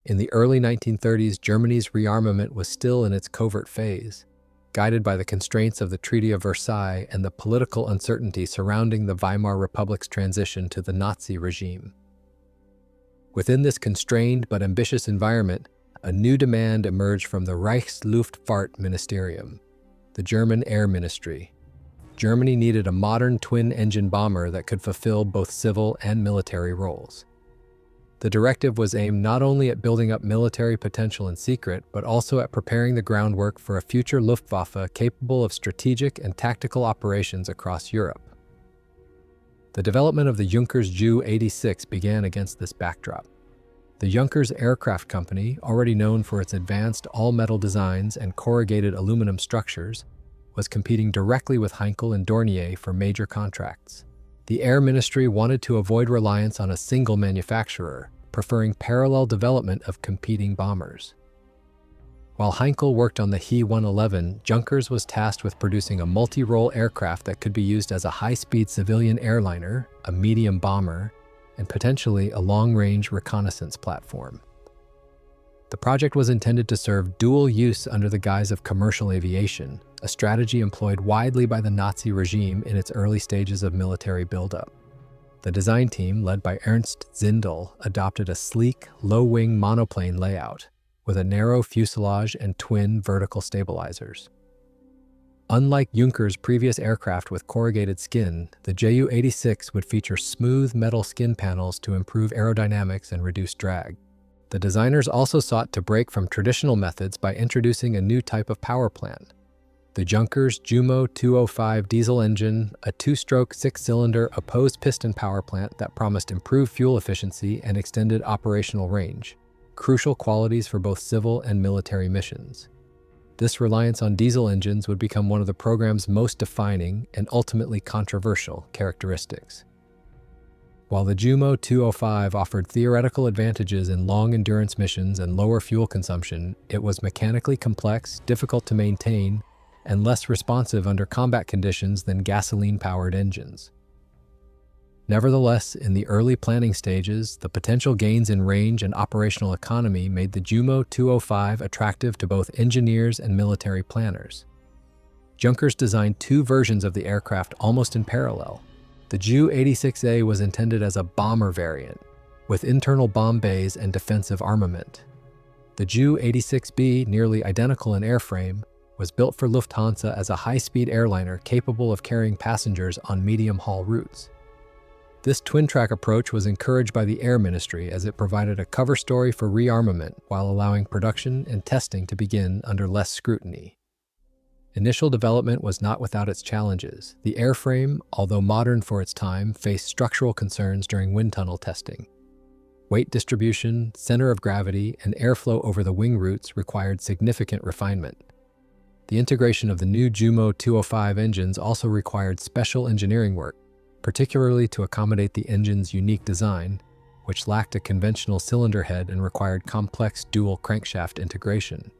In the early 1930s, Germany's rearmament was still in its covert phase, guided by the constraints of the Treaty of Versailles and the political uncertainty surrounding the Weimar Republic's transition to the Nazi regime. Within this constrained but ambitious environment, a new demand emerged from the Reichsluftfahrtministerium, the German Air Ministry. Germany needed a modern twin-engine bomber that could fulfill both civil and military roles. The directive was aimed not only at building up military potential in secret, but also at preparing the groundwork for a future Luftwaffe capable of strategic and tactical operations across Europe. The development of the Junkers Ju-86 began against this backdrop. The Junkers Aircraft Company, already known for its advanced all-metal designs and corrugated aluminum structures, was competing directly with Heinkel and Dornier for major contracts. The Air Ministry wanted to avoid reliance on a single manufacturer, preferring parallel development of competing bombers. While Heinkel worked on the He-111, Junkers was tasked with producing a multi-role aircraft that could be used as a high-speed civilian airliner, a medium bomber, and potentially a long-range reconnaissance platform. The project was intended to serve dual use under the guise of commercial aviation, a strategy employed widely by the Nazi regime in its early stages of military buildup. The design team, led by Ernst Zindel, adopted a sleek, low-wing monoplane layout with a narrow fuselage and twin vertical stabilizers. Unlike Junkers' previous aircraft with corrugated skin, the Ju-86 would feature smooth metal skin panels to improve aerodynamics and reduce drag. The designers also sought to break from traditional methods by introducing a new type of power plant. The Junkers Jumo 205 diesel engine, a two-stroke, six-cylinder opposed piston power plant that promised improved fuel efficiency and extended operational range, crucial qualities for both civil and military missions. This reliance on diesel engines would become one of the program's most defining and ultimately controversial characteristics. While the Jumo 205 offered theoretical advantages in long-endurance missions and lower fuel consumption, it was mechanically complex, difficult to maintain, and less responsive under combat conditions than gasoline-powered engines. Nevertheless, in the early planning stages, the potential gains in range and operational economy made the Jumo 205 attractive to both engineers and military planners. Junkers designed two versions of the aircraft almost in parallel. The Ju-86A was intended as a bomber variant, with internal bomb bays and defensive armament. The Ju-86B, nearly identical in airframe, was built for Lufthansa as a high-speed airliner capable of carrying passengers on medium-haul routes. This twin-track approach was encouraged by the Air Ministry as it provided a cover story for rearmament while allowing production and testing to begin under less scrutiny. Initial development was not without its challenges. The airframe, although modern for its time, faced structural concerns during wind tunnel testing. Weight distribution, center of gravity, and airflow over the wing roots required significant refinement. The integration of the new Jumo 205 engines also required special engineering work, particularly to accommodate the engine's unique design, which lacked a conventional cylinder head and required complex dual crankshaft integration.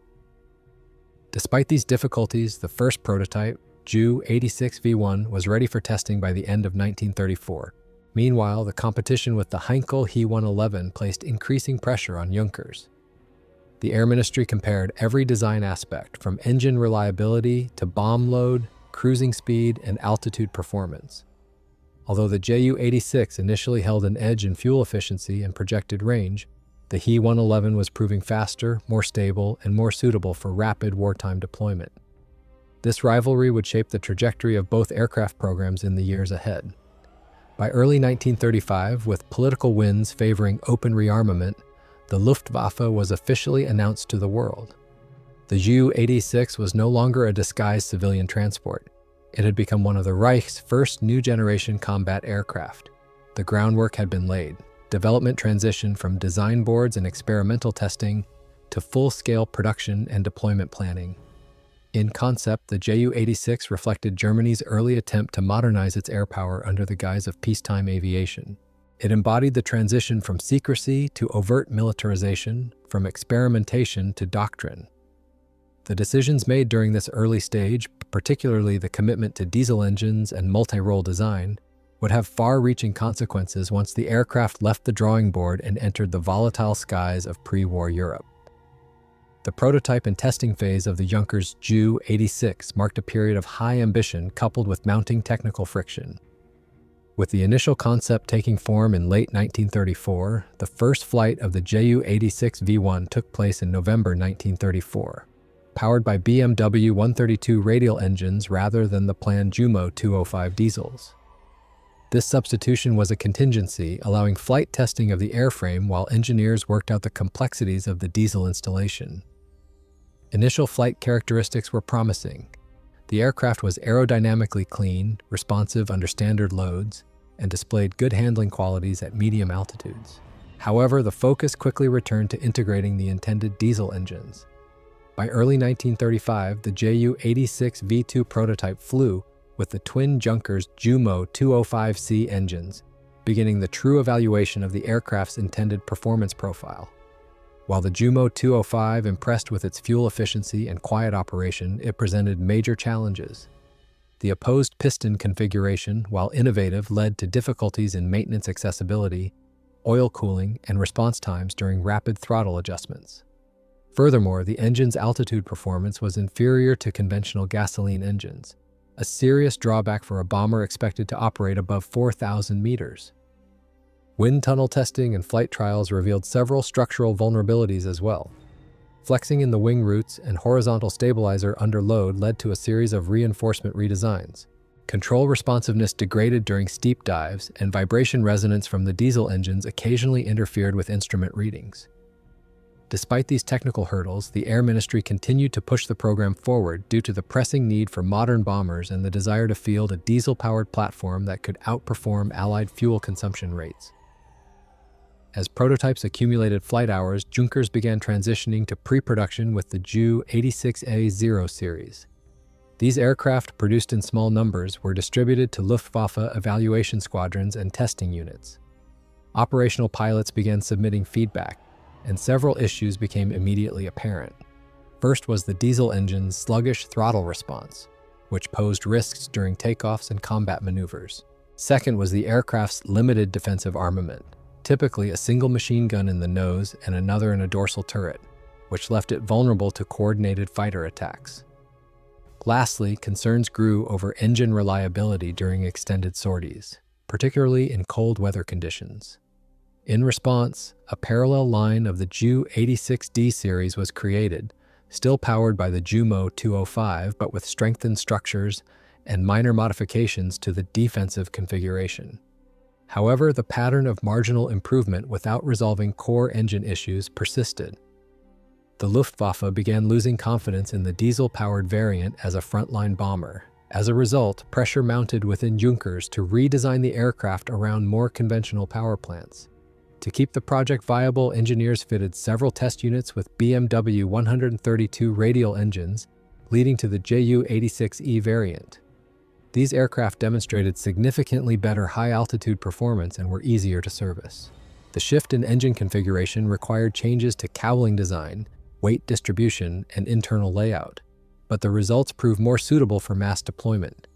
Despite these difficulties, the first prototype, Ju-86V1, was ready for testing by the end of 1934. Meanwhile, the competition with the Heinkel He-111 placed increasing pressure on Junkers. The Air Ministry compared every design aspect, from engine reliability to bomb load, cruising speed, and altitude performance. Although the Ju-86 initially held an edge in fuel efficiency and projected range, the He-111 was proving faster, more stable, and more suitable for rapid wartime deployment. This rivalry would shape the trajectory of both aircraft programs in the years ahead. By early 1935, with political winds favoring open rearmament, the Luftwaffe was officially announced to the world. The Ju-86 was no longer a disguised civilian transport. It had become one of the Reich's first new-generation combat aircraft. The groundwork had been laid. Development transitioned from design boards and experimental testing to full-scale production and deployment planning. In concept, the Ju-86 reflected Germany's early attempt to modernize its air power under the guise of peacetime aviation. It embodied the transition from secrecy to overt militarization, from experimentation to doctrine. The decisions made during this early stage, particularly the commitment to diesel engines and multi-role design, would have far-reaching consequences once the aircraft left the drawing board and entered the volatile skies of pre-war Europe. The prototype and testing phase of the Junkers Ju-86 marked a period of high ambition coupled with mounting technical friction. With the initial concept taking form in late 1934, the first flight of the Ju-86 V1 took place in November 1934, powered by BMW 132 radial engines rather than the planned Jumo 205 diesels. This substitution was a contingency, allowing flight testing of the airframe while engineers worked out the complexities of the diesel installation. Initial flight characteristics were promising. The aircraft was aerodynamically clean, responsive under standard loads, and displayed good handling qualities at medium altitudes. However, the focus quickly returned to integrating the intended diesel engines. By early 1935, the Ju-86 V2 prototype flew with the twin Junkers Jumo 205C engines, beginning the true evaluation of the aircraft's intended performance profile. While the Jumo 205 impressed with its fuel efficiency and quiet operation, it presented major challenges. The opposed piston configuration, while innovative, led to difficulties in maintenance accessibility, oil cooling, and response times during rapid throttle adjustments. Furthermore, the engine's altitude performance was inferior to conventional gasoline engines, a serious drawback for a bomber expected to operate above 4,000 meters. Wind tunnel testing and flight trials revealed several structural vulnerabilities as well. Flexing in the wing roots and horizontal stabilizer under load led to a series of reinforcement redesigns. Control responsiveness degraded during steep dives, and vibration resonance from the diesel engines occasionally interfered with instrument readings. Despite these technical hurdles, the Air Ministry continued to push the program forward due to the pressing need for modern bombers and the desire to field a diesel-powered platform that could outperform Allied fuel consumption rates. As prototypes accumulated flight hours, Junkers began transitioning to pre-production with the Ju-86A0 series. These aircraft, produced in small numbers, were distributed to Luftwaffe evaluation squadrons and testing units. Operational pilots began submitting feedback, and several issues became immediately apparent. First was the diesel engine's sluggish throttle response, which posed risks during takeoffs and combat maneuvers. Second was the aircraft's limited defensive armament, typically a single machine gun in the nose and another in a dorsal turret, which left it vulnerable to coordinated fighter attacks. Lastly, concerns grew over engine reliability during extended sorties, particularly in cold weather conditions. In response, a parallel line of the Ju-86D series was created, still powered by the Jumo 205 but with strengthened structures and minor modifications to the defensive configuration. However, the pattern of marginal improvement without resolving core engine issues persisted. The Luftwaffe began losing confidence in the diesel-powered variant as a frontline bomber. As a result, pressure mounted within Junkers to redesign the aircraft around more conventional power plants. To keep the project viable, engineers fitted several test units with BMW 132 radial engines, leading to the Ju-86E variant. These aircraft demonstrated significantly better high-altitude performance and were easier to service. The shift in engine configuration required changes to cowling design, weight distribution, and internal layout, but the results proved more suitable for mass deployment.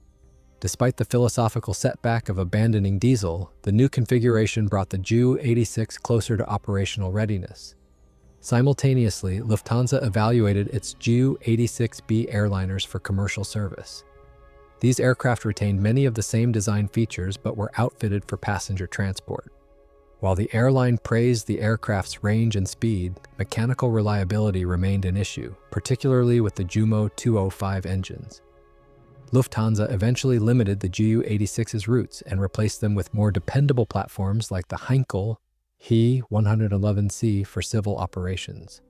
Despite the philosophical setback of abandoning diesel, the new configuration brought the Ju-86 closer to operational readiness. Simultaneously, Lufthansa evaluated its Ju-86B airliners for commercial service. These aircraft retained many of the same design features but were outfitted for passenger transport. While the airline praised the aircraft's range and speed, mechanical reliability remained an issue, particularly with the Jumo 205 engines. Lufthansa eventually limited the Ju-86's routes and replaced them with more dependable platforms like the Heinkel He-111C for civil operations.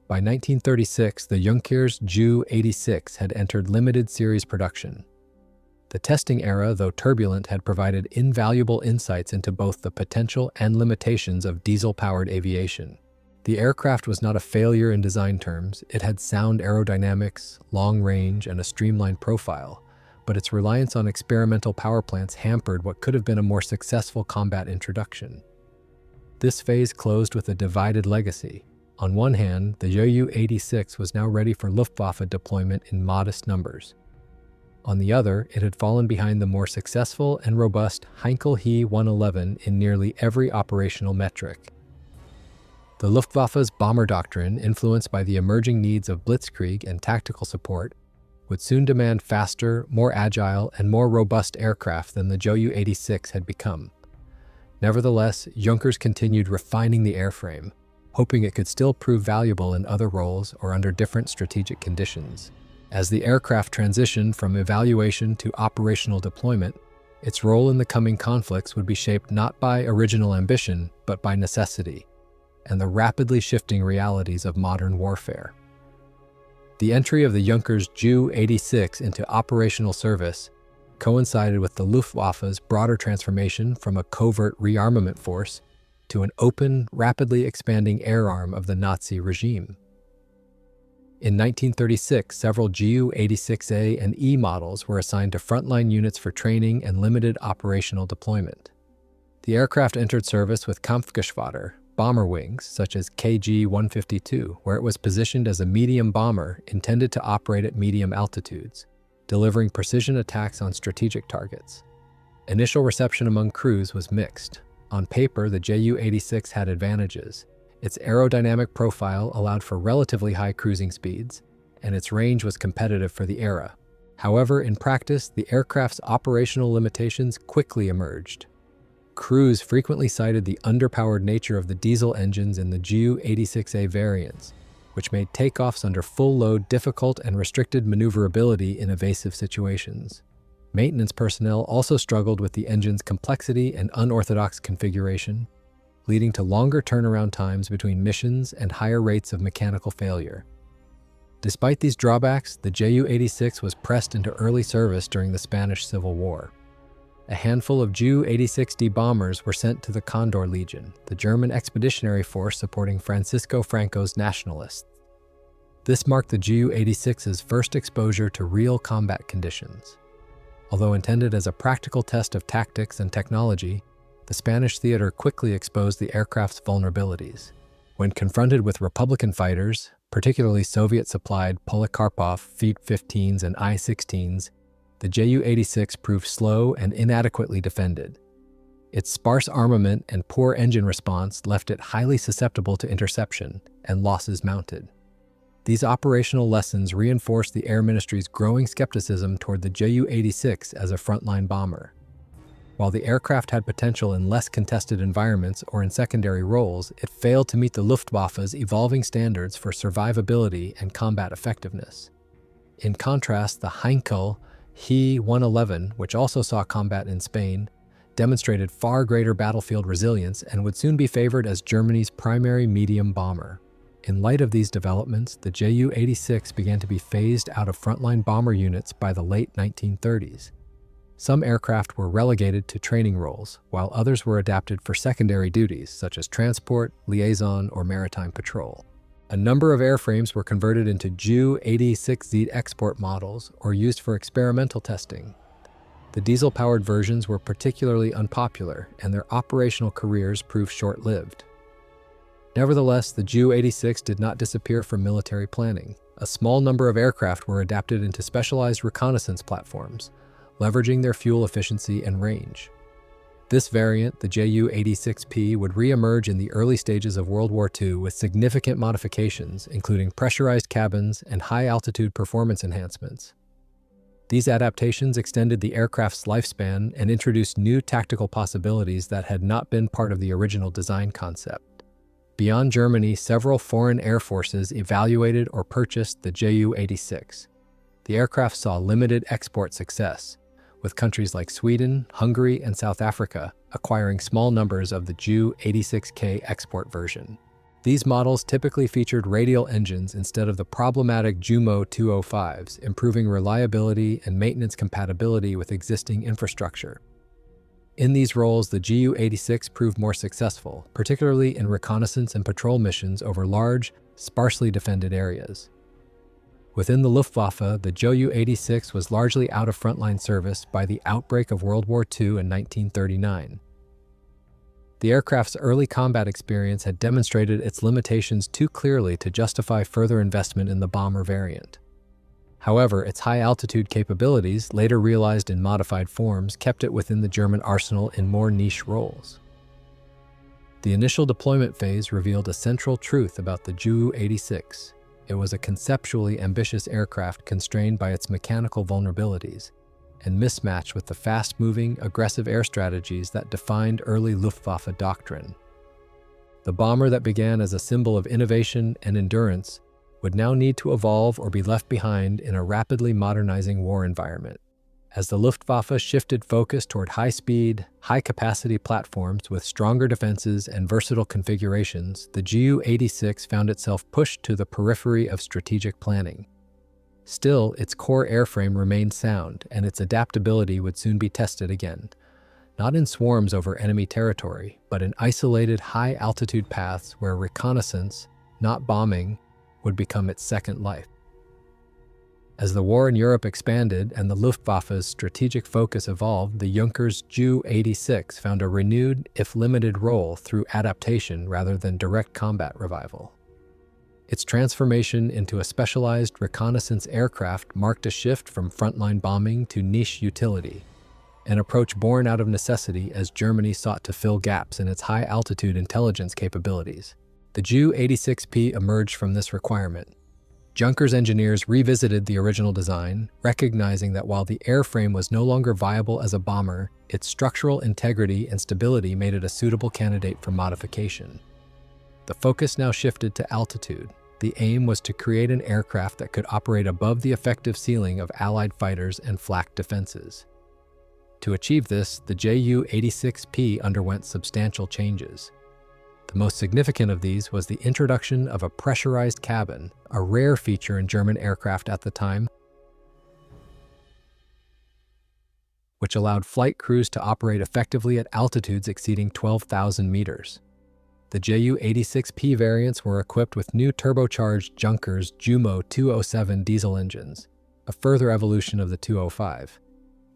By 1936, the Junkers Ju-86 had entered limited series production. The testing era, though turbulent, had provided invaluable insights into both the potential and limitations of diesel-powered aviation. The aircraft was not a failure in design terms. It had sound aerodynamics, long range, and a streamlined profile, but its reliance on experimental power plants hampered what could have been a more successful combat introduction. This phase closed with a divided legacy. On one hand, the Ju-86 was now ready for Luftwaffe deployment in modest numbers. On the other, it had fallen behind the more successful and robust Heinkel He-111 in nearly every operational metric. The Luftwaffe's bomber doctrine, influenced by the emerging needs of blitzkrieg and tactical support, would soon demand faster, more agile, and more robust aircraft than the Ju-86 had become. Nevertheless, Junkers continued refining the airframe, hoping it could still prove valuable in other roles or under different strategic conditions. As the aircraft transitioned from evaluation to operational deployment, its role in the coming conflicts would be shaped not by original ambition, but by necessity, and the rapidly shifting realities of modern warfare. The entry of the Junkers Ju-86 into operational service coincided with the Luftwaffe's broader transformation from a covert rearmament force to an open, rapidly expanding air arm of the Nazi regime. In 1936, several Ju-86A and E models were assigned to frontline units for training and limited operational deployment. The aircraft entered service with Kampfgeschwader, bomber wings, such as KG-152, where it was positioned as a medium bomber intended to operate at medium altitudes, delivering precision attacks on strategic targets. Initial reception among crews was mixed. On paper, the Ju-86 had advantages. Its aerodynamic profile allowed for relatively high cruising speeds, and its range was competitive for the era. However, in practice, the aircraft's operational limitations quickly emerged. Crews frequently cited the underpowered nature of the diesel engines in the Ju-86A variants, which made takeoffs under full load difficult and restricted maneuverability in evasive situations. Maintenance personnel also struggled with the engine's complexity and unorthodox configuration, leading to longer turnaround times between missions and higher rates of mechanical failure. Despite these drawbacks, the Ju-86 was pressed into early service during the Spanish Civil War. A handful of Ju-86D bombers were sent to the Condor Legion, the German expeditionary force supporting Francisco Franco's nationalists. This marked the Ju-86's first exposure to real combat conditions. Although intended as a practical test of tactics and technology, the Spanish theater quickly exposed the aircraft's vulnerabilities. When confronted with Republican fighters, particularly Soviet-supplied Polikarpov Feet-15s and I-16s, the Ju-86 proved slow and inadequately defended. Its sparse armament and poor engine response left it highly susceptible to interception and losses mounted. These operational lessons reinforced the Air Ministry's growing skepticism toward the Ju-86 as a frontline bomber. While the aircraft had potential in less contested environments or in secondary roles, it failed to meet the Luftwaffe's evolving standards for survivability and combat effectiveness. In contrast, the Heinkel He-111, which also saw combat in Spain, demonstrated far greater battlefield resilience and would soon be favored as Germany's primary medium bomber. In light of these developments, the Ju-86 began to be phased out of frontline bomber units by the late 1930s. Some aircraft were relegated to training roles, while others were adapted for secondary duties such as transport, liaison, or maritime patrol. A number of airframes were converted into Ju-86Z export models or used for experimental testing. The diesel-powered versions were particularly unpopular, and their operational careers proved short-lived. Nevertheless, the Ju-86 did not disappear from military planning. A small number of aircraft were adapted into specialized reconnaissance platforms, leveraging their fuel efficiency and range. This variant, the Ju-86P, would re-emerge in the early stages of World War II with significant modifications, including pressurized cabins and high-altitude performance enhancements. These adaptations extended the aircraft's lifespan and introduced new tactical possibilities that had not been part of the original design concept. Beyond Germany, several foreign air forces evaluated or purchased the Ju-86. The aircraft saw limited export success, with countries like Sweden, Hungary, and South Africa acquiring small numbers of the Ju-86K export version. These models typically featured radial engines instead of the problematic Jumo 205s, improving reliability and maintenance compatibility with existing infrastructure. In these roles, the Ju-86 proved more successful, particularly in reconnaissance and patrol missions over large, sparsely defended areas. Within the Luftwaffe, the Ju-86 was largely out of frontline service by the outbreak of World War II in 1939. The aircraft's early combat experience had demonstrated its limitations too clearly to justify further investment in the bomber variant. However, its high-altitude capabilities, later realized in modified forms, kept it within the German arsenal in more niche roles. The initial deployment phase revealed a central truth about the Ju-86. It was a conceptually ambitious aircraft constrained by its mechanical vulnerabilities and mismatched with the fast-moving, aggressive air strategies that defined early Luftwaffe doctrine. The bomber that began as a symbol of innovation and endurance would now need to evolve or be left behind in a rapidly modernizing war environment. As the Luftwaffe shifted focus toward high-speed, high-capacity platforms with stronger defenses and versatile configurations, the Ju-86 found itself pushed to the periphery of strategic planning. Still, its core airframe remained sound, and its adaptability would soon be tested again. Not in swarms over enemy territory, but in isolated high-altitude paths where reconnaissance, not bombing, would become its second life. As the war in Europe expanded and the Luftwaffe's strategic focus evolved, the Junkers Ju-86 found a renewed, if limited, role through adaptation rather than direct combat revival. Its transformation into a specialized reconnaissance aircraft marked a shift from frontline bombing to niche utility, an approach born out of necessity as Germany sought to fill gaps in its high-altitude intelligence capabilities. The Ju-86P emerged from this requirement. Junkers engineers revisited the original design, recognizing that while the airframe was no longer viable as a bomber, its structural integrity and stability made it a suitable candidate for modification. The focus now shifted to altitude. The aim was to create an aircraft that could operate above the effective ceiling of Allied fighters and flak defenses. To achieve this, the Ju-86P underwent substantial changes. The most significant of these was the introduction of a pressurized cabin, a rare feature in German aircraft at the time, which allowed flight crews to operate effectively at altitudes exceeding 12,000 meters. The Ju-86P variants were equipped with new turbocharged Junkers Jumo 207 diesel engines, a further evolution of the 205.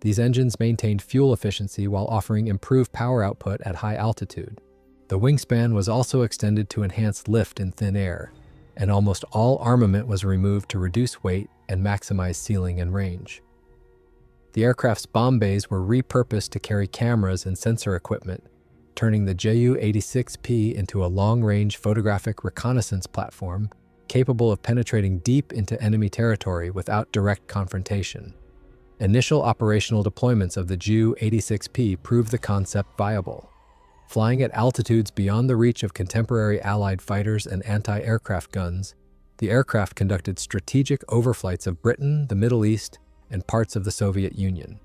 These engines maintained fuel efficiency while offering improved power output at high altitude. The wingspan was also extended to enhance lift in thin air, and almost all armament was removed to reduce weight and maximize ceiling and range. The aircraft's bomb bays were repurposed to carry cameras and sensor equipment, turning the Ju-86P into a long-range photographic reconnaissance platform capable of penetrating deep into enemy territory without direct confrontation. Initial operational deployments of the Ju-86P proved the concept viable. Flying at altitudes beyond the reach of contemporary Allied fighters and anti-aircraft guns, the aircraft conducted strategic overflights of Britain, the Middle East, and parts of the Soviet Union.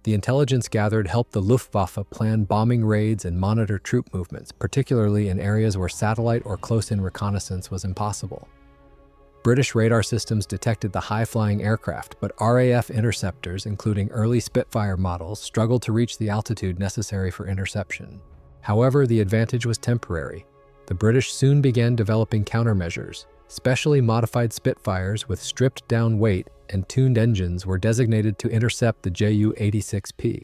The intelligence gathered helped the Luftwaffe plan bombing raids and monitor troop movements, particularly in areas where satellite or close-in reconnaissance was impossible. British radar systems detected the high-flying aircraft, but RAF interceptors, including early Spitfire models, struggled to reach the altitude necessary for interception. However, the advantage was temporary. The British soon began developing countermeasures. Specially modified Spitfires with stripped-down weight and tuned engines were designated to intercept the Ju-86P.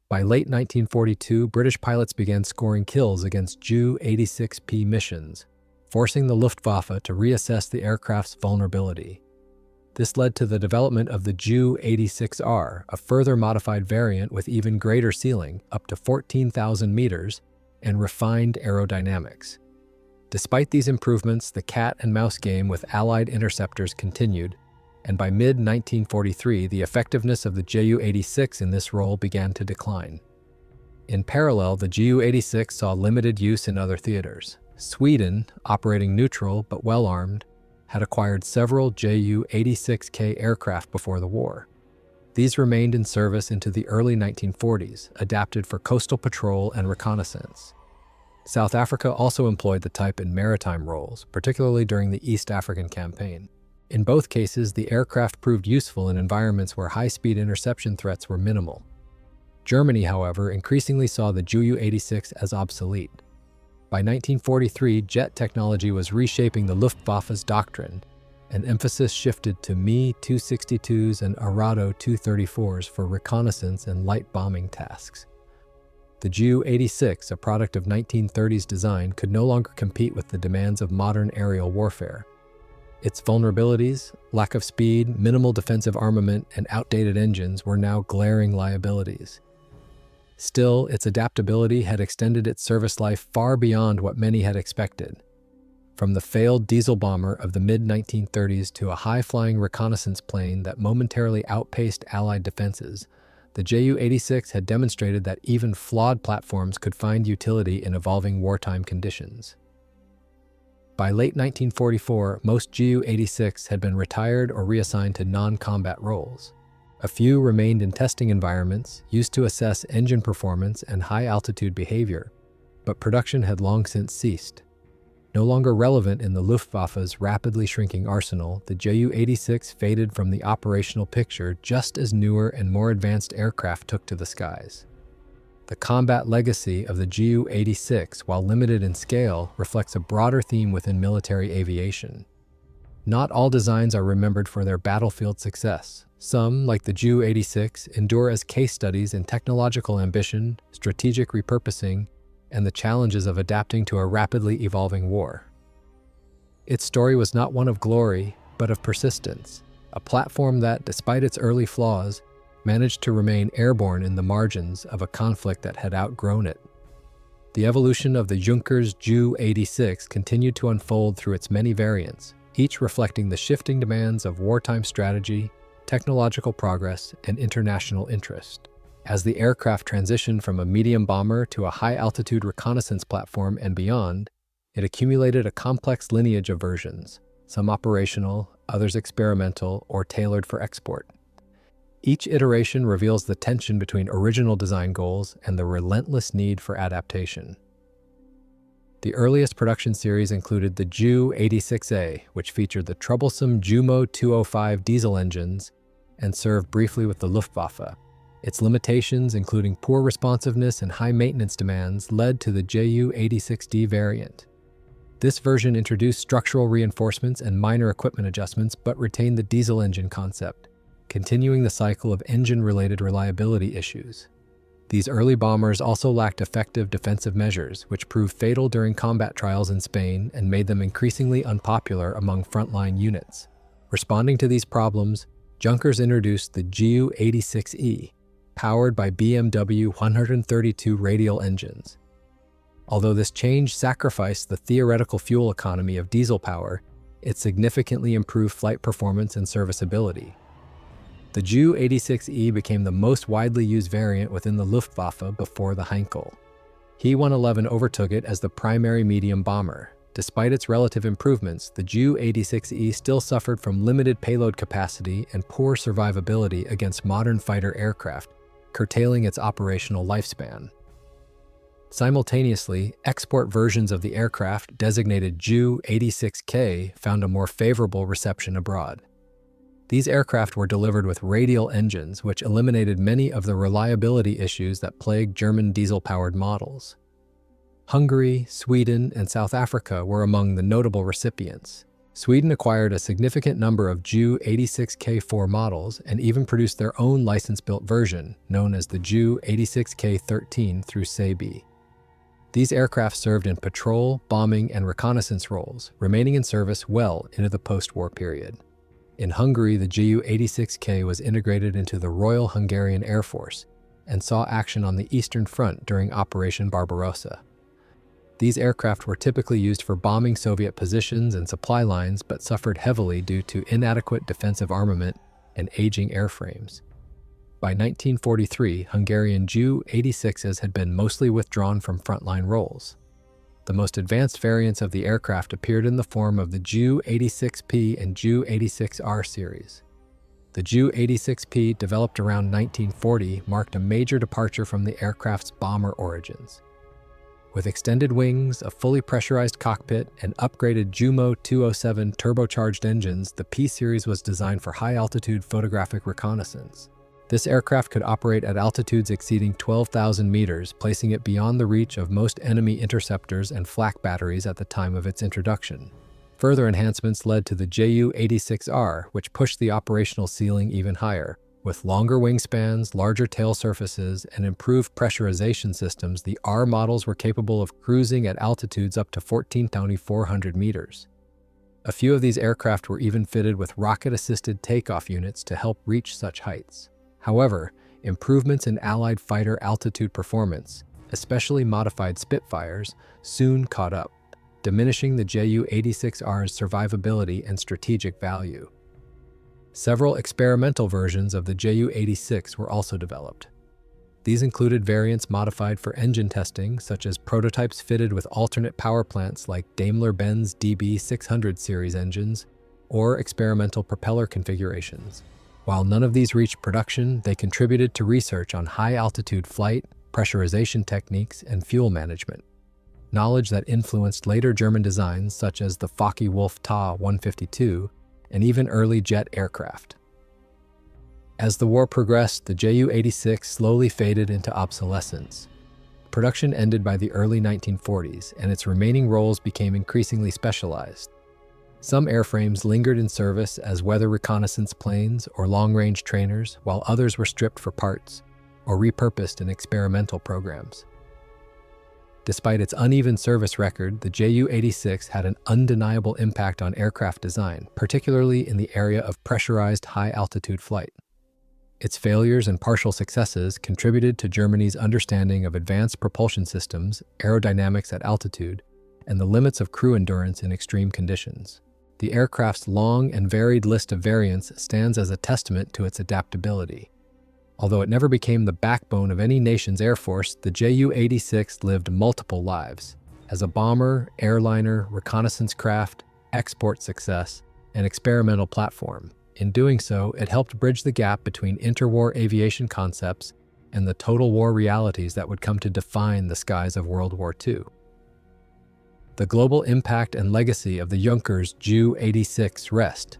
By late 1942, British pilots began scoring kills against Ju-86P missions, forcing the Luftwaffe to reassess the aircraft's vulnerability. This led to the development of the Ju-86R, a further modified variant with even greater ceiling, up to 14,000 meters, and refined aerodynamics. Despite these improvements, the cat-and-mouse game with Allied interceptors continued, and by mid-1943, the effectiveness of the Ju-86 in this role began to decline. In parallel, the Ju-86 saw limited use in other theaters. Sweden, operating neutral but well-armed, had acquired several Ju-86K aircraft before the war. These remained in service into the early 1940s, adapted for coastal patrol and reconnaissance. South Africa also employed the type in maritime roles, particularly during the East African Campaign. In both cases, the aircraft proved useful in environments where high-speed interception threats were minimal. Germany, however, increasingly saw the Ju-86 as obsolete. By 1943, jet technology was reshaping the Luftwaffe's doctrine, and emphasis shifted to Me-262s and Arado 234s for reconnaissance and light bombing tasks. The Ju-86, a product of 1930s design, could no longer compete with the demands of modern aerial warfare. Its vulnerabilities, lack of speed, minimal defensive armament, and outdated engines were now glaring liabilities. Still, its adaptability had extended its service life far beyond what many had expected. From the failed diesel bomber of the mid-1930s to a high-flying reconnaissance plane that momentarily outpaced Allied defenses, the Ju-86 had demonstrated that even flawed platforms could find utility in evolving wartime conditions. By late 1944, most Ju-86 had been retired or reassigned to non-combat roles. A few remained in testing environments, used to assess engine performance and high-altitude behavior, but production had long since ceased. No longer relevant in the Luftwaffe's rapidly shrinking arsenal, the Ju-86 faded from the operational picture just as newer and more advanced aircraft took to the skies. The combat legacy of the Ju-86, while limited in scale, reflects a broader theme within military aviation. Not all designs are remembered for their battlefield success. Some, like the Ju-86, endure as case studies in technological ambition, strategic repurposing, and the challenges of adapting to a rapidly evolving war. Its story was not one of glory, but of persistence, a platform that, despite its early flaws, managed to remain airborne in the margins of a conflict that had outgrown it. The evolution of the Junkers Ju-86 continued to unfold through its many variants, each reflecting the shifting demands of wartime strategy, technological progress, and international interest. As the aircraft transitioned from a medium bomber to a high-altitude reconnaissance platform and beyond, it accumulated a complex lineage of versions, some operational, others experimental, or tailored for export. Each iteration reveals the tension between original design goals and the relentless need for adaptation. The earliest production series included the Ju-86A, which featured the troublesome Jumo 205 diesel engines and served briefly with the Luftwaffe. Its limitations, including poor responsiveness and high maintenance demands, led to the Ju-86D variant. This version introduced structural reinforcements and minor equipment adjustments but retained the diesel engine concept, continuing the cycle of engine-related reliability issues. These early bombers also lacked effective defensive measures, which proved fatal during combat trials in Spain and made them increasingly unpopular among frontline units. Responding to these problems, Junkers introduced the Ju-86E, powered by BMW 132 radial engines. Although this change sacrificed the theoretical fuel economy of diesel power, it significantly improved flight performance and serviceability. The Ju-86E became the most widely used variant within the Luftwaffe before the Heinkel. He-111 overtook it as the primary medium bomber. Despite its relative improvements, the Ju-86E still suffered from limited payload capacity and poor survivability against modern fighter aircraft, curtailing its operational lifespan. Simultaneously, export versions of the aircraft, designated Ju-86K, found a more favorable reception abroad. These aircraft were delivered with radial engines, which eliminated many of the reliability issues that plagued German diesel-powered models. Hungary, Sweden, and South Africa were among the notable recipients. Sweden acquired a significant number of Ju-86K4 models and even produced their own license-built version, known as the Ju-86K13 through SAB. These aircraft served in patrol, bombing, and reconnaissance roles, remaining in service well into the post-war period. In Hungary, the Ju-86K was integrated into the Royal Hungarian Air Force and saw action on the Eastern Front during Operation Barbarossa. These aircraft were typically used for bombing Soviet positions and supply lines, but suffered heavily due to inadequate defensive armament and aging airframes. By 1943, Hungarian Ju-86s had been mostly withdrawn from frontline roles. The most advanced variants of the aircraft appeared in the form of the Ju-86P and Ju-86R series. The Ju-86P, developed around 1940, marked a major departure from the aircraft's bomber origins. With extended wings, a fully pressurized cockpit, and upgraded Jumo 207 turbocharged engines, the P-series was designed for high-altitude photographic reconnaissance. This aircraft could operate at altitudes exceeding 12,000 meters, placing it beyond the reach of most enemy interceptors and flak batteries at the time of its introduction. Further enhancements led to the Ju-86R, which pushed the operational ceiling even higher. With longer wingspans, larger tail surfaces, and improved pressurization systems, the R models were capable of cruising at altitudes up to 14,400 meters. A few of these aircraft were even fitted with rocket-assisted takeoff units to help reach such heights. However, improvements in Allied fighter altitude performance, especially modified Spitfires, soon caught up, diminishing the Ju-86R's survivability and strategic value. Several experimental versions of the Ju-86 were also developed. These included variants modified for engine testing, such as prototypes fitted with alternate power plants like Daimler-Benz DB600 series engines, or experimental propeller configurations. While none of these reached production, they contributed to research on high-altitude flight, pressurization techniques, and fuel management. Knowledge that influenced later German designs such as the Focke-Wulf Ta 152 and even early jet aircraft. As the war progressed, the Ju-86 slowly faded into obsolescence. Production ended by the early 1940s, and its remaining roles became increasingly specialized. Some airframes lingered in service as weather reconnaissance planes or long-range trainers, while others were stripped for parts or repurposed in experimental programs. Despite its uneven service record, the Ju-86 had an undeniable impact on aircraft design, particularly in the area of pressurized high-altitude flight. Its failures and partial successes contributed to Germany's understanding of advanced propulsion systems, aerodynamics at altitude, and the limits of crew endurance in extreme conditions. The aircraft's long and varied list of variants stands as a testament to its adaptability. Although it never became the backbone of any nation's air force, the Ju-86 lived multiple lives as a bomber, airliner, reconnaissance craft, export success, and experimental platform. In doing so, it helped bridge the gap between interwar aviation concepts and the total war realities that would come to define the skies of World War II. The global impact and legacy of the Junkers Ju-86 rest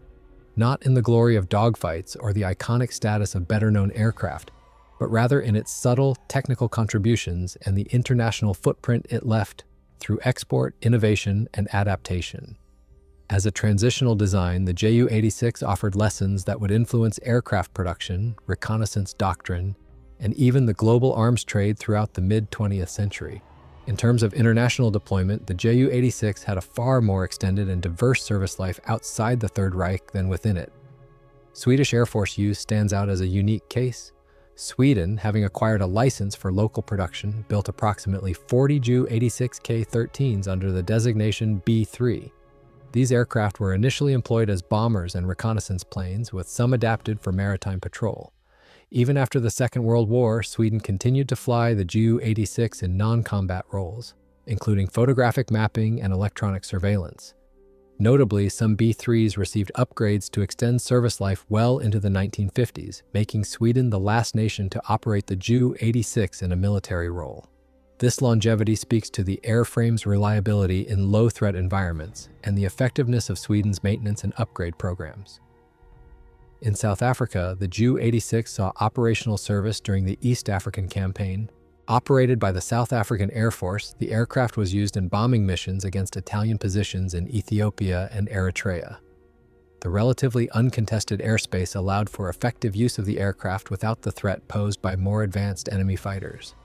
not in the glory of dogfights or the iconic status of better-known aircraft, but rather in its subtle technical contributions and the international footprint it left through export, innovation, and adaptation. As a transitional design, the Ju-86 offered lessons that would influence aircraft production, reconnaissance doctrine, and even the global arms trade throughout the mid-20th century. In terms of international deployment, the Ju-86 had a far more extended and diverse service life outside the Third Reich than within it. Swedish Air Force use stands out as a unique case. Sweden, having acquired a license for local production, built approximately 40 Ju-86K-13s under the designation B-3. These aircraft were initially employed as bombers and reconnaissance planes, with some adapted for maritime patrol. Even after the Second World War, Sweden continued to fly the Ju-86 in non-combat roles, including photographic mapping and electronic surveillance. Notably, some B-3s received upgrades to extend service life well into the 1950s, making Sweden the last nation to operate the Ju-86 in a military role. This longevity speaks to the airframe's reliability in low-threat environments and the effectiveness of Sweden's maintenance and upgrade programs. In South Africa, the Ju-86 saw operational service during the East African Campaign. Operated by the South African Air Force, the aircraft was used in bombing missions against Italian positions in Ethiopia and Eritrea. The relatively uncontested airspace allowed for effective use of the aircraft without the threat posed by more advanced enemy fighters.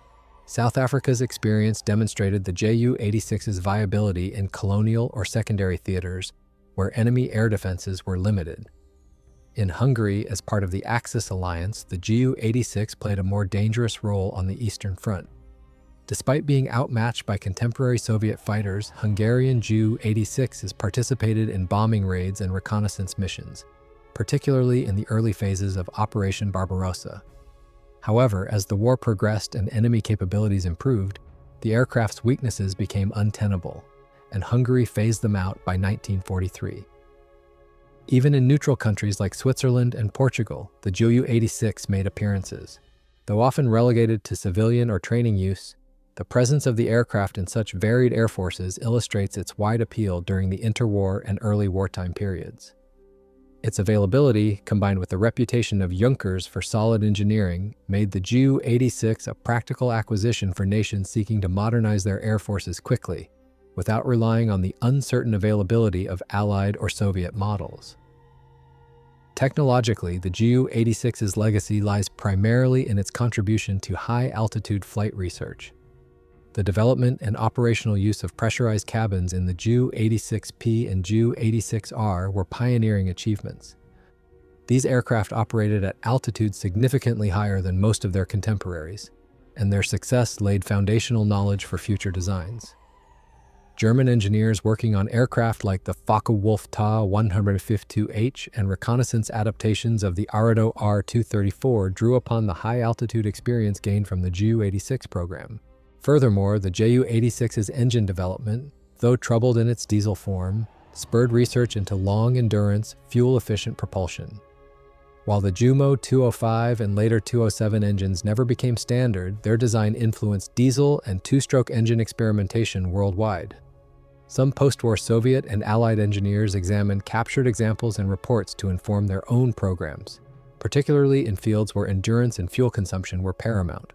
South Africa's experience demonstrated the Ju-86's viability in colonial or secondary theaters where enemy air defenses were limited. In Hungary, as part of the Axis alliance, the Ju-86 played a more dangerous role on the Eastern Front. Despite being outmatched by contemporary Soviet fighters, Hungarian Ju-86s participated in bombing raids and reconnaissance missions, particularly in the early phases of Operation Barbarossa. However, as the war progressed and enemy capabilities improved, the aircraft's weaknesses became untenable, and Hungary phased them out by 1943. Even in neutral countries like Switzerland and Portugal, the Ju-86 made appearances. Though often relegated to civilian or training use, the presence of the aircraft in such varied air forces illustrates its wide appeal during the interwar and early wartime periods. Its availability, combined with the reputation of Junkers for solid engineering, made the Ju-86 a practical acquisition for nations seeking to modernize their air forces quickly, without relying on the uncertain availability of Allied or Soviet models. Technologically, the Ju-86's legacy lies primarily in its contribution to high-altitude flight research. The development and operational use of pressurized cabins in the Ju-86P and Ju-86R were pioneering achievements. These aircraft operated at altitudes significantly higher than most of their contemporaries, and their success laid foundational knowledge for future designs. German engineers working on aircraft like the Focke-Wulf Ta-152H and reconnaissance adaptations of the Arado R-234 drew upon the high-altitude experience gained from the Ju-86 program. Furthermore, the Ju-86's engine development, though troubled in its diesel form, spurred research into long-endurance, fuel-efficient propulsion. While the Jumo 205 and later 207 engines never became standard, their design influenced diesel and two-stroke engine experimentation worldwide. Some post-war Soviet and Allied engineers examined captured examples and reports to inform their own programs, particularly in fields where endurance and fuel consumption were paramount.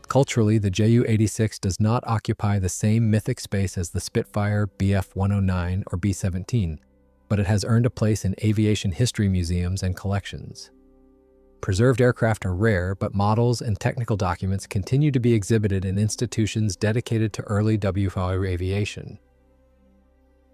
Culturally, the Ju-86 does not occupy the same mythic space as the Spitfire, Bf-109, or B-17, but it has earned a place in aviation history museums and collections. Preserved aircraft are rare, but models and technical documents continue to be exhibited in institutions dedicated to early WFI aviation.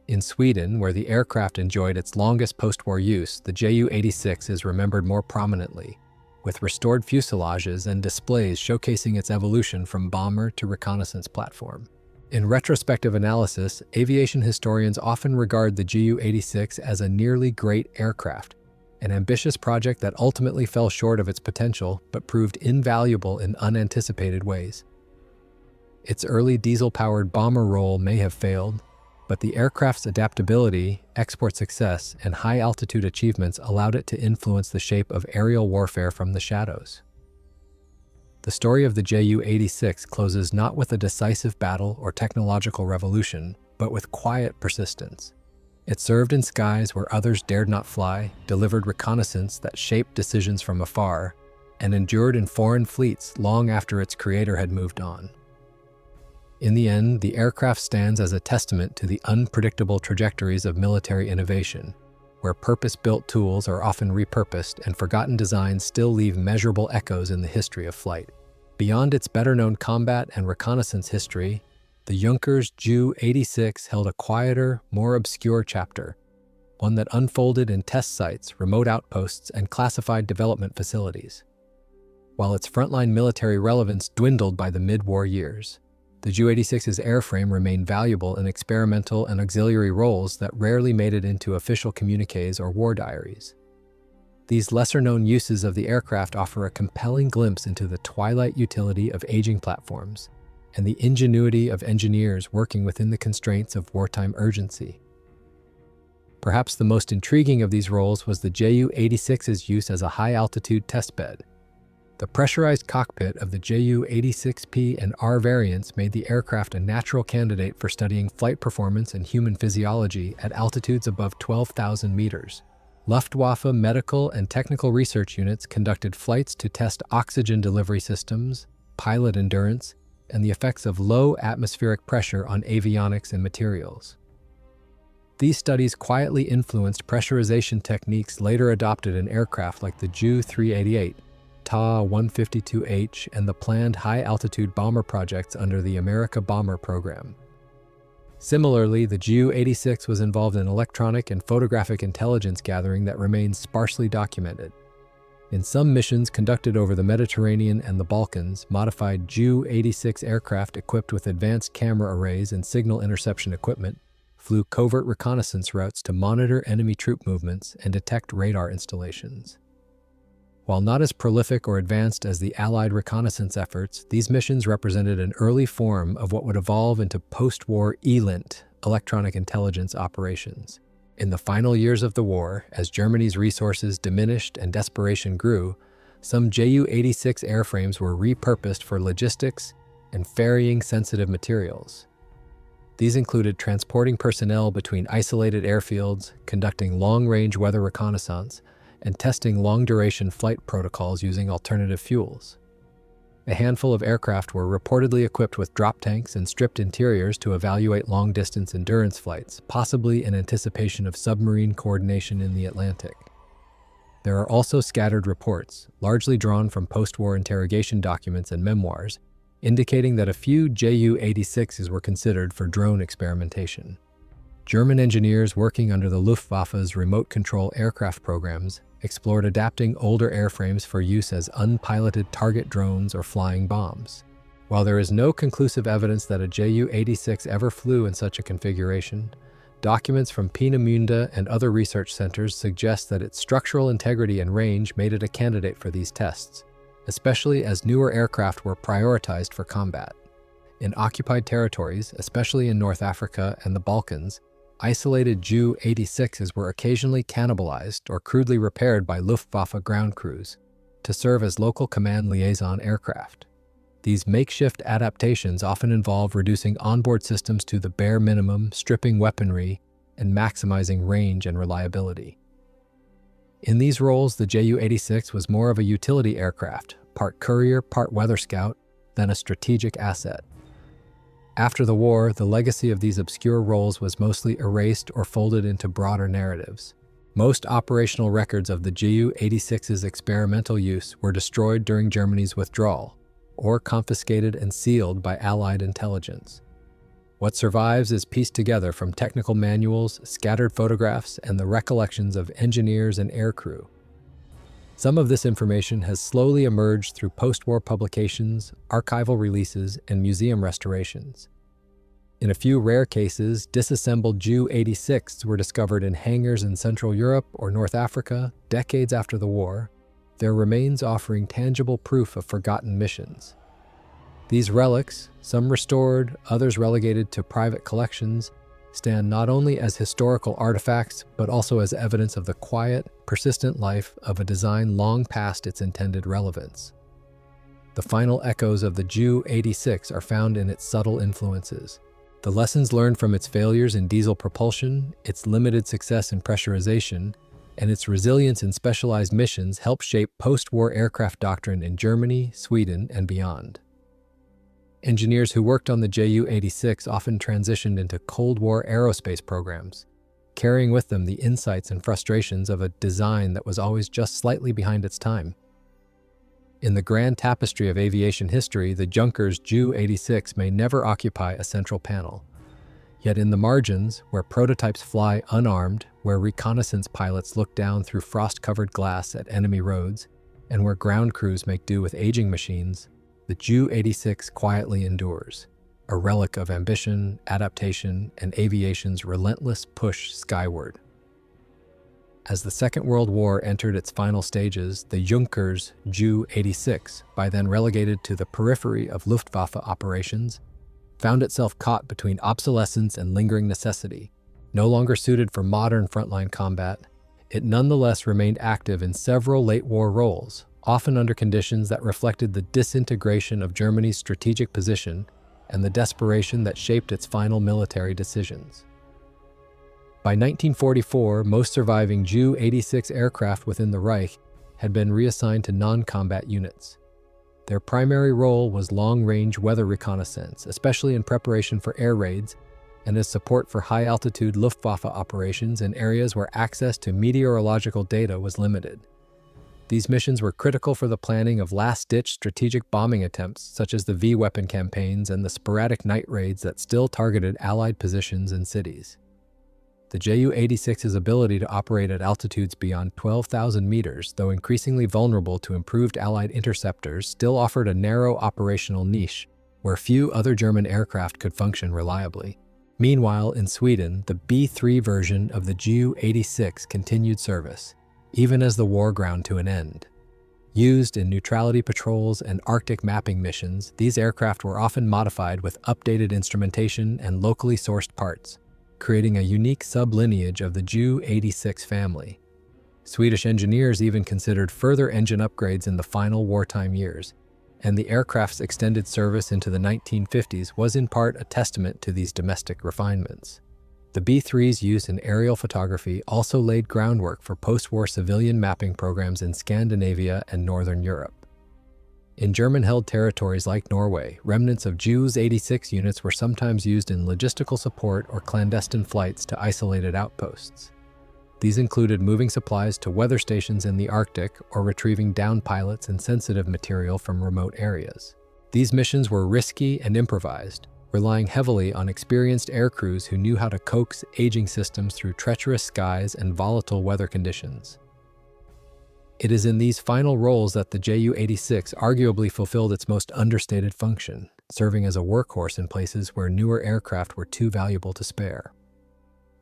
In Sweden, where the aircraft enjoyed its longest post-war use, the Ju-86 is remembered more prominently, with restored fuselages and displays showcasing its evolution from bomber to reconnaissance platform. In retrospective analysis, aviation historians often regard the Ju-86 as a nearly great aircraft, an ambitious project that ultimately fell short of its potential but proved invaluable in unanticipated ways. Its early diesel-powered bomber role may have failed, but the aircraft's adaptability, export success, and high-altitude achievements allowed it to influence the shape of aerial warfare from the shadows. The story of the Ju-86 closes not with a decisive battle or technological revolution, but with quiet persistence. It served in skies where others dared not fly, delivered reconnaissance that shaped decisions from afar, and endured in foreign fleets long after its creator had moved on. In the end, the aircraft stands as a testament to the unpredictable trajectories of military innovation, where purpose-built tools are often repurposed and forgotten designs still leave measurable echoes in the history of flight. Beyond its better-known combat and reconnaissance history, the Junkers Ju-86 held a quieter, more obscure chapter, one that unfolded in test sites, remote outposts, and classified development facilities. While its frontline military relevance dwindled by the mid-war years, the Ju-86's airframe remained valuable in experimental and auxiliary roles that rarely made it into official communiques or war diaries. These lesser-known uses of the aircraft offer a compelling glimpse into the twilight utility of aging platforms and the ingenuity of engineers working within the constraints of wartime urgency. Perhaps the most intriguing of these roles was the Ju-86's use as a high-altitude testbed. The pressurized cockpit of the Ju-86P and R variants made the aircraft a natural candidate for studying flight performance and human physiology at altitudes above 12,000 meters. Luftwaffe medical and technical research units conducted flights to test oxygen delivery systems, pilot endurance, and the effects of low atmospheric pressure on avionics and materials. These studies quietly influenced pressurization techniques later adopted in aircraft like the Ju-388, Ta-152H, and the planned high-altitude bomber projects under the America Bomber program. Similarly, the Ju-86 was involved in electronic and photographic intelligence gathering that remains sparsely documented. In some missions conducted over the Mediterranean and the Balkans, modified Ju-86 aircraft equipped with advanced camera arrays and signal interception equipment flew covert reconnaissance routes to monitor enemy troop movements and detect radar installations. While not as prolific or advanced as the Allied reconnaissance efforts, these missions represented an early form of what would evolve into post-war ELINT, electronic intelligence operations. In the final years of the war, as Germany's resources diminished and desperation grew, some Ju-86 airframes were repurposed for logistics and ferrying sensitive materials. These included transporting personnel between isolated airfields, conducting long-range weather reconnaissance, and testing long-duration flight protocols using alternative fuels. A handful of aircraft were reportedly equipped with drop tanks and stripped interiors to evaluate long-distance endurance flights, possibly in anticipation of submarine coordination in the Atlantic. There are also scattered reports, largely drawn from post-war interrogation documents and memoirs, indicating that a few Ju-86s were considered for drone experimentation. German engineers working under the Luftwaffe's remote control aircraft programs explored adapting older airframes for use as unpiloted target drones or flying bombs. While there is no conclusive evidence that a Ju-86 ever flew in such a configuration, documents from Peenemünde and other research centers suggest that its structural integrity and range made it a candidate for these tests, especially as newer aircraft were prioritized for combat. In occupied territories, especially in North Africa and the Balkans, isolated Ju-86s were occasionally cannibalized or crudely repaired by Luftwaffe ground crews to serve as local command liaison aircraft. These makeshift adaptations often involve reducing onboard systems to the bare minimum, stripping weaponry, and maximizing range and reliability. In these roles, the Ju-86 was more of a utility aircraft, part courier, part weather scout, than a strategic asset. After the war, the legacy of these obscure roles was mostly erased or folded into broader narratives. Most operational records of the Ju-86's experimental use were destroyed during Germany's withdrawal, or confiscated and sealed by Allied intelligence. What survives is pieced together from technical manuals, scattered photographs, and the recollections of engineers and aircrew. Some of this information has slowly emerged through post-war publications, archival releases, and museum restorations. In a few rare cases, disassembled Ju-86s were discovered in hangars in Central Europe or North Africa decades after the war, their remains offering tangible proof of forgotten missions. These relics, some restored, others relegated to private collections, stand not only as historical artifacts, but also as evidence of the quiet, persistent life of a design long past its intended relevance. The final echoes of the Ju-86 are found in its subtle influences. The lessons learned from its failures in diesel propulsion, its limited success in pressurization, and its resilience in specialized missions help shape post-war aircraft doctrine in Germany, Sweden, and beyond. Engineers who worked on the Ju-86 often transitioned into Cold War aerospace programs, carrying with them the insights and frustrations of a design that was always just slightly behind its time. In the grand tapestry of aviation history, the Junkers Ju-86 may never occupy a central panel. Yet in the margins, where prototypes fly unarmed, where reconnaissance pilots look down through frost-covered glass at enemy roads, and where ground crews make do with aging machines, the Ju-86 quietly endures, a relic of ambition, adaptation, and aviation's relentless push skyward. As the Second World War entered its final stages, the Junkers Ju-86, by then relegated to the periphery of Luftwaffe operations, found itself caught between obsolescence and lingering necessity. No longer suited for modern frontline combat, it nonetheless remained active in several late-war roles, often under conditions that reflected the disintegration of Germany's strategic position and the desperation that shaped its final military decisions. By 1944, most surviving Ju-86 aircraft within the Reich had been reassigned to non-combat units. Their primary role was long-range weather reconnaissance, especially in preparation for air raids, and as support for high-altitude Luftwaffe operations in areas where access to meteorological data was limited. These missions were critical for the planning of last-ditch strategic bombing attempts, such as the V-weapon campaigns and the sporadic night raids that still targeted Allied positions and cities. The Ju-86's ability to operate at altitudes beyond 12,000 meters, though increasingly vulnerable to improved Allied interceptors, still offered a narrow operational niche where few other German aircraft could function reliably. Meanwhile, in Sweden, the B-3 version of the Ju-86 continued service, even as the war ground to an end. Used in neutrality patrols and Arctic mapping missions, these aircraft were often modified with updated instrumentation and locally sourced parts, creating a unique sub-lineage of the Ju-86 family. Swedish engineers even considered further engine upgrades in the final wartime years, and the aircraft's extended service into the 1950s was in part a testament to these domestic refinements. The B-3's use in aerial photography also laid groundwork for post-war civilian mapping programs in Scandinavia and Northern Europe. In German-held territories like Norway, remnants of Ju-86 units were sometimes used in logistical support or clandestine flights to isolated outposts. These included moving supplies to weather stations in the Arctic or retrieving downed pilots and sensitive material from remote areas. These missions were risky and improvised, relying heavily on experienced air crews who knew how to coax aging systems through treacherous skies and volatile weather conditions. It is in these final roles that the Ju-86 arguably fulfilled its most understated function, serving as a workhorse in places where newer aircraft were too valuable to spare.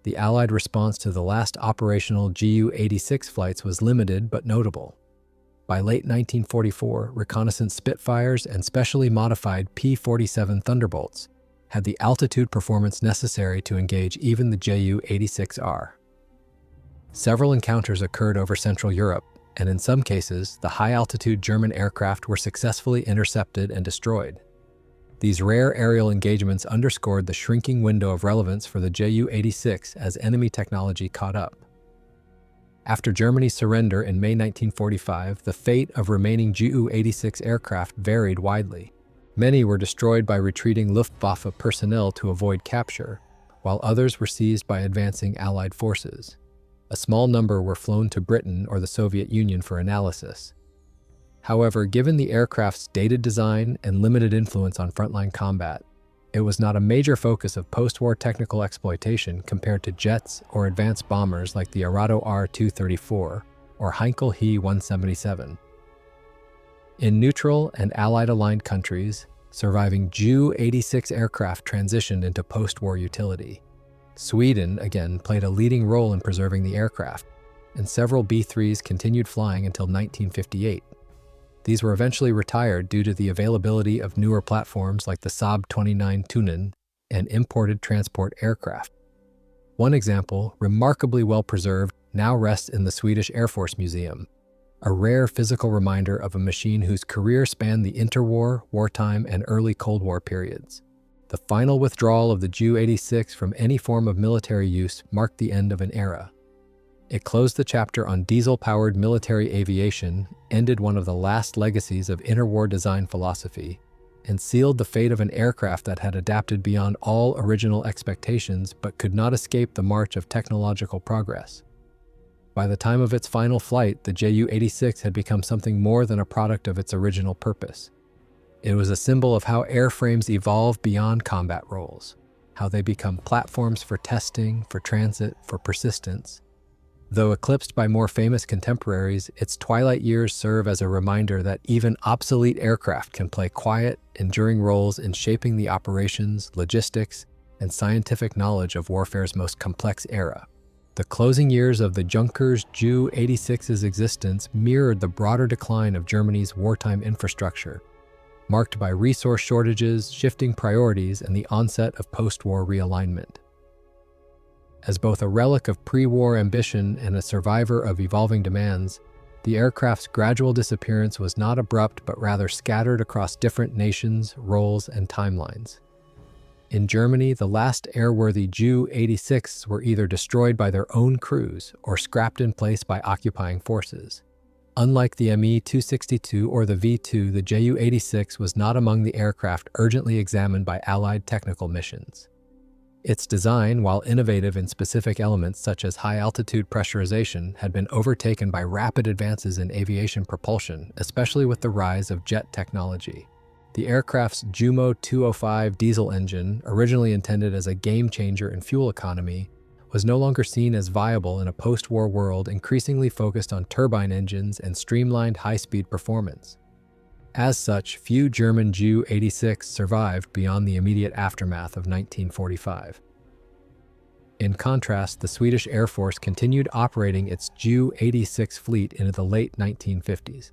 The Allied response to the last operational Ju-86 flights was limited but notable. By late 1944, reconnaissance Spitfires and specially modified P-47 Thunderbolts had the altitude performance necessary to engage even the Ju-86R. Several encounters occurred over Central Europe, and in some cases, the high-altitude German aircraft were successfully intercepted and destroyed. These rare aerial engagements underscored the shrinking window of relevance for the Ju-86 as enemy technology caught up. After Germany's surrender in May 1945, the fate of remaining Ju-86 aircraft varied widely. Many were destroyed by retreating Luftwaffe personnel to avoid capture, while others were seized by advancing Allied forces. A small number were flown to Britain or the Soviet Union for analysis. However, given the aircraft's dated design and limited influence on frontline combat, it was not a major focus of post-war technical exploitation compared to jets or advanced bombers like the Arado R-234 or Heinkel He-177. In neutral and Allied-aligned countries, surviving Ju-86 aircraft transitioned into post-war utility. Sweden, again, played a leading role in preserving the aircraft, and several B-3s continued flying until 1958. These were eventually retired due to the availability of newer platforms like the Saab 29 Tunen and imported transport aircraft. One example, remarkably well preserved, now rests in the Swedish Air Force Museum, a rare physical reminder of a machine whose career spanned the interwar, wartime, and early Cold War periods. The final withdrawal of the Ju-86 from any form of military use marked the end of an era. It closed the chapter on diesel-powered military aviation, ended one of the last legacies of interwar design philosophy, and sealed the fate of an aircraft that had adapted beyond all original expectations but could not escape the march of technological progress. By the time of its final flight, the Ju-86 had become something more than a product of its original purpose. It was a symbol of how airframes evolve beyond combat roles, how they become platforms for testing, for transit, for persistence. Though eclipsed by more famous contemporaries, its twilight years serve as a reminder that even obsolete aircraft can play quiet, enduring roles in shaping the operations, logistics, and scientific knowledge of warfare's most complex era. The closing years of the Junkers Ju-86's existence mirrored the broader decline of Germany's wartime infrastructure, marked by resource shortages, shifting priorities, and the onset of post-war realignment. As both a relic of pre-war ambition and a survivor of evolving demands, the aircraft's gradual disappearance was not abrupt but rather scattered across different nations, roles, and timelines. In Germany, the last airworthy Ju-86s were either destroyed by their own crews or scrapped in place by occupying forces. Unlike the Me-262 or the V-2, the Ju-86 was not among the aircraft urgently examined by Allied technical missions. Its design, while innovative in specific elements such as high-altitude pressurization, had been overtaken by rapid advances in aviation propulsion, especially with the rise of jet technology. The aircraft's Jumo 205 diesel engine, originally intended as a game-changer in fuel economy, was no longer seen as viable in a post-war world increasingly focused on turbine engines and streamlined high-speed performance. As such, few German Ju-86 survived beyond the immediate aftermath of 1945. In contrast, the Swedish Air Force continued operating its Ju-86 fleet into the late 1950s.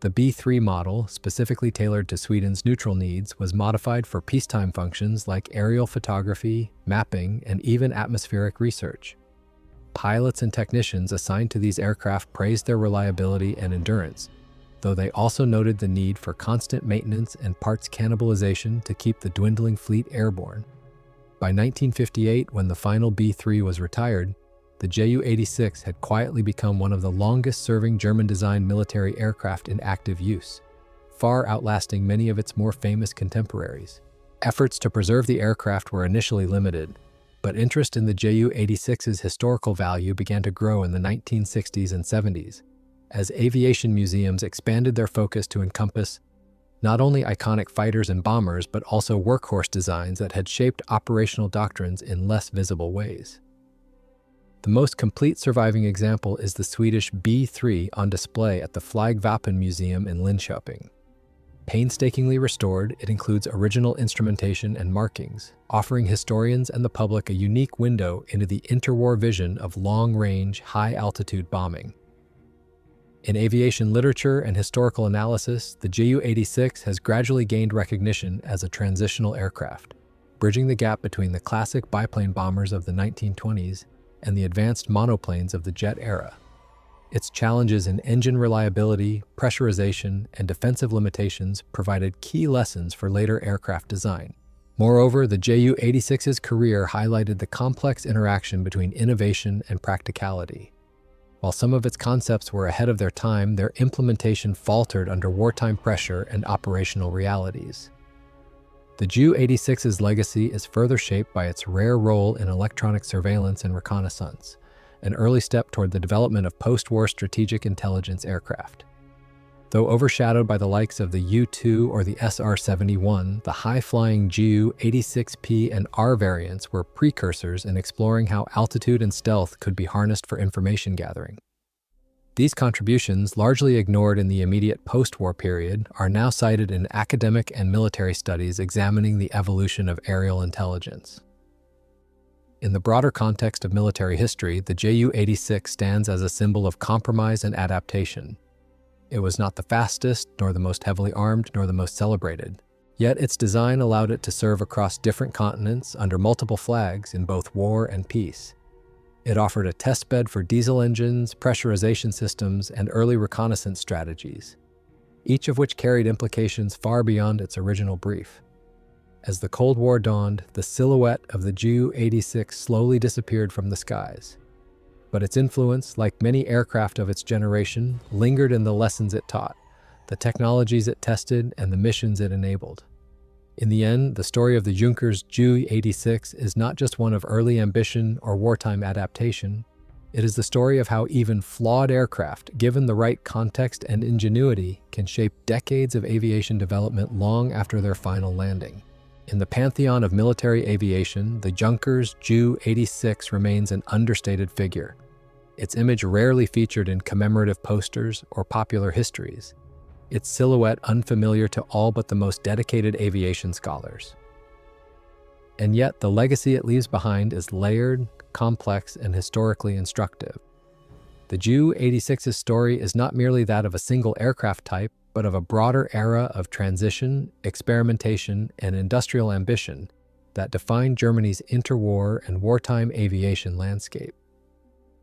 The B-3 model, specifically tailored to Sweden's neutral needs, was modified for peacetime functions like aerial photography, mapping, and even atmospheric research. Pilots and technicians assigned to these aircraft praised their reliability and endurance, though they also noted the need for constant maintenance and parts cannibalization to keep the dwindling fleet airborne. By 1958, when the final B-3 was retired, the Ju-86 had quietly become one of the longest-serving German-designed military aircraft in active use, far outlasting many of its more famous contemporaries. Efforts to preserve the aircraft were initially limited, but interest in the Ju-86's historical value began to grow in the 1960s and 70s, as aviation museums expanded their focus to encompass Not only iconic fighters and bombers, but also workhorse designs that had shaped operational doctrines in less visible ways. The most complete surviving example is the Swedish B-3 on display at the Flygvapen Museum in Linköping. Painstakingly restored, it includes original instrumentation and markings, offering historians and the public a unique window into the interwar vision of long-range, high-altitude bombing. In aviation literature and historical analysis, the Ju-86 has gradually gained recognition as a transitional aircraft, bridging the gap between the classic biplane bombers of the 1920s and the advanced monoplanes of the jet era. Its challenges in engine reliability, pressurization, and defensive limitations provided key lessons for later aircraft design. Moreover, the Ju-86's career highlighted the complex interaction between innovation and practicality. While some of its concepts were ahead of their time, their implementation faltered under wartime pressure and operational realities. The Ju-86's legacy is further shaped by its rare role in electronic surveillance and reconnaissance, an early step toward the development of post-war strategic intelligence aircraft. Though overshadowed by the likes of the U-2 or the SR-71, the high-flying Ju-86P and R variants were precursors in exploring how altitude and stealth could be harnessed for information gathering. These contributions, largely ignored in the immediate post-war period, are now cited in academic and military studies examining the evolution of aerial intelligence. In the broader context of military history, the Ju-86 stands as a symbol of compromise and adaptation. It was not the fastest, nor the most heavily armed, nor the most celebrated. Yet its design allowed it to serve across different continents under multiple flags in both war and peace. It offered a testbed for diesel engines, pressurization systems, and early reconnaissance strategies, each of which carried implications far beyond its original brief. As the Cold War dawned, the silhouette of the Ju-86 slowly disappeared from the skies. But its influence, like many aircraft of its generation, lingered in the lessons it taught, the technologies it tested, and the missions it enabled. In the end, the story of the Junkers Ju-86 is not just one of early ambition or wartime adaptation. It is the story of how even flawed aircraft, given the right context and ingenuity, can shape decades of aviation development long after their final landing. In the pantheon of military aviation, the Junkers Ju-86 remains an understated figure, its image rarely featured in commemorative posters or popular histories, its silhouette unfamiliar to all but the most dedicated aviation scholars. And yet, the legacy it leaves behind is layered, complex, and historically instructive. The Ju-86's story is not merely that of a single aircraft type, but of a broader era of transition, experimentation, and industrial ambition that defined Germany's interwar and wartime aviation landscape.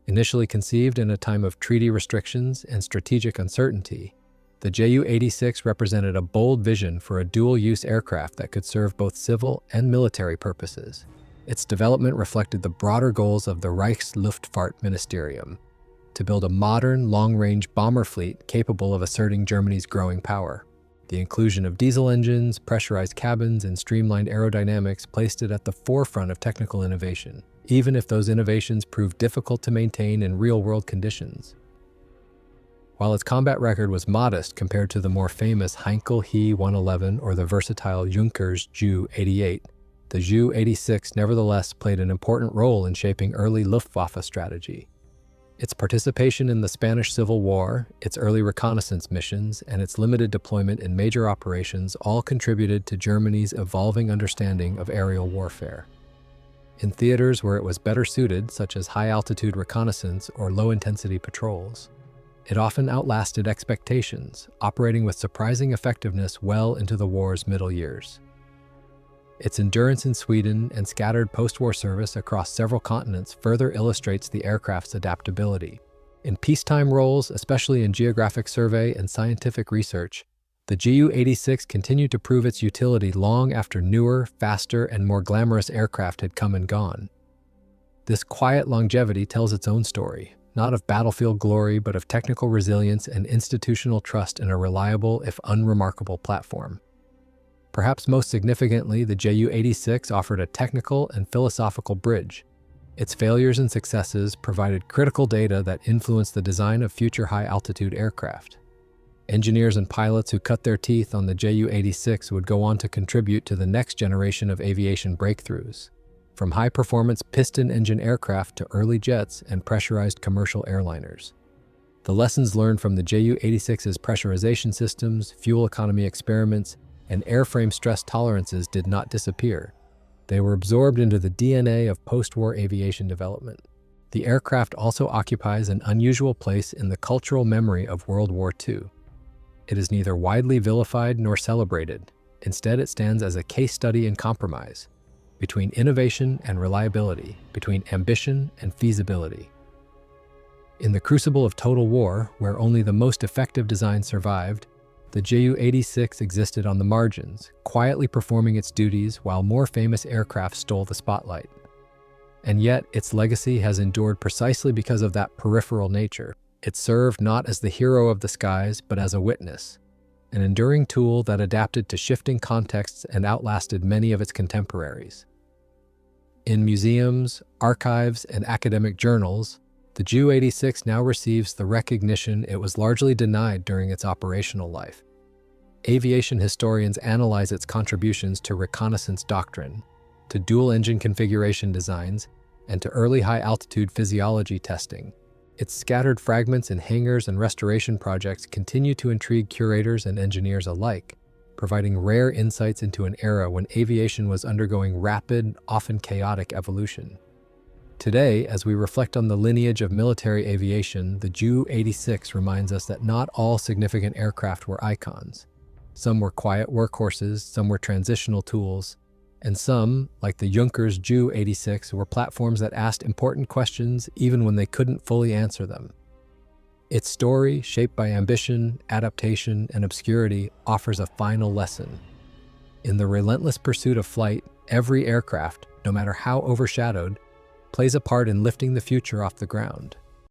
Initially conceived in a time of treaty restrictions and strategic uncertainty, the Ju-86 represented a bold vision for a dual-use aircraft that could serve both civil and military purposes. Its development reflected the broader goals of the Reichsluftfahrtministerium, to build a modern, long-range bomber fleet capable of asserting Germany's growing power. The inclusion of diesel engines, pressurized cabins, and streamlined aerodynamics placed it at the forefront of technical innovation, even if those innovations proved difficult to maintain in real-world conditions. While its combat record was modest compared to the more famous Heinkel He-111 or the versatile Junkers Ju-88, the Ju-86 nevertheless played an important role in shaping early Luftwaffe strategy. Its participation in the Spanish Civil War, its early reconnaissance missions, and its limited deployment in major operations all contributed to Germany's evolving understanding of aerial warfare. In theaters where it was better suited, such as high-altitude reconnaissance or low-intensity patrols, it often outlasted expectations, operating with surprising effectiveness well into the war's middle years. Its endurance in Sweden and scattered post-war service across several continents further illustrates the aircraft's adaptability. In peacetime roles, especially in geographic survey and scientific research, the Ju-86 continued to prove its utility long after newer, faster, and more glamorous aircraft had come and gone. This quiet longevity tells its own story, not of battlefield glory, but of technical resilience and institutional trust in a reliable, if unremarkable, platform. Perhaps most significantly, the Ju-86 offered a technical and philosophical bridge. Its failures and successes provided critical data that influenced the design of future high-altitude aircraft. Engineers and pilots who cut their teeth on the Ju-86 would go on to contribute to the next generation of aviation breakthroughs, from high-performance piston-engine aircraft to early jets and pressurized commercial airliners. The lessons learned from the Ju-86's pressurization systems, fuel economy experiments, and airframe stress tolerances did not disappear. They were absorbed into the DNA of post-war aviation development. The aircraft also occupies an unusual place in the cultural memory of World War II. It is neither widely vilified nor celebrated. Instead, it stands as a case study in compromise between innovation and reliability, between ambition and feasibility. In the crucible of total war, where only the most effective design survived, the Ju-86 existed on the margins, quietly performing its duties while more famous aircraft stole the spotlight. And yet, its legacy has endured precisely because of that peripheral nature. It served not as the hero of the skies, but as a witness, an enduring tool that adapted to shifting contexts and outlasted many of its contemporaries. In museums, archives, and academic journals, the Ju-86 now receives the recognition it was largely denied during its operational life. Aviation historians analyze its contributions to reconnaissance doctrine, to dual-engine configuration designs, and to early high-altitude physiology testing. Its scattered fragments in hangars and restoration projects continue to intrigue curators and engineers alike, providing rare insights into an era when aviation was undergoing rapid, often chaotic evolution. Today, as we reflect on the lineage of military aviation, the Ju-86 reminds us that not all significant aircraft were icons. Some were quiet workhorses, some were transitional tools, and some, like the Junkers Ju-86, were platforms that asked important questions even when they couldn't fully answer them. Its story, shaped by ambition, adaptation, and obscurity, offers a final lesson. In the relentless pursuit of flight, every aircraft, no matter how overshadowed, plays a part in lifting the future off the ground.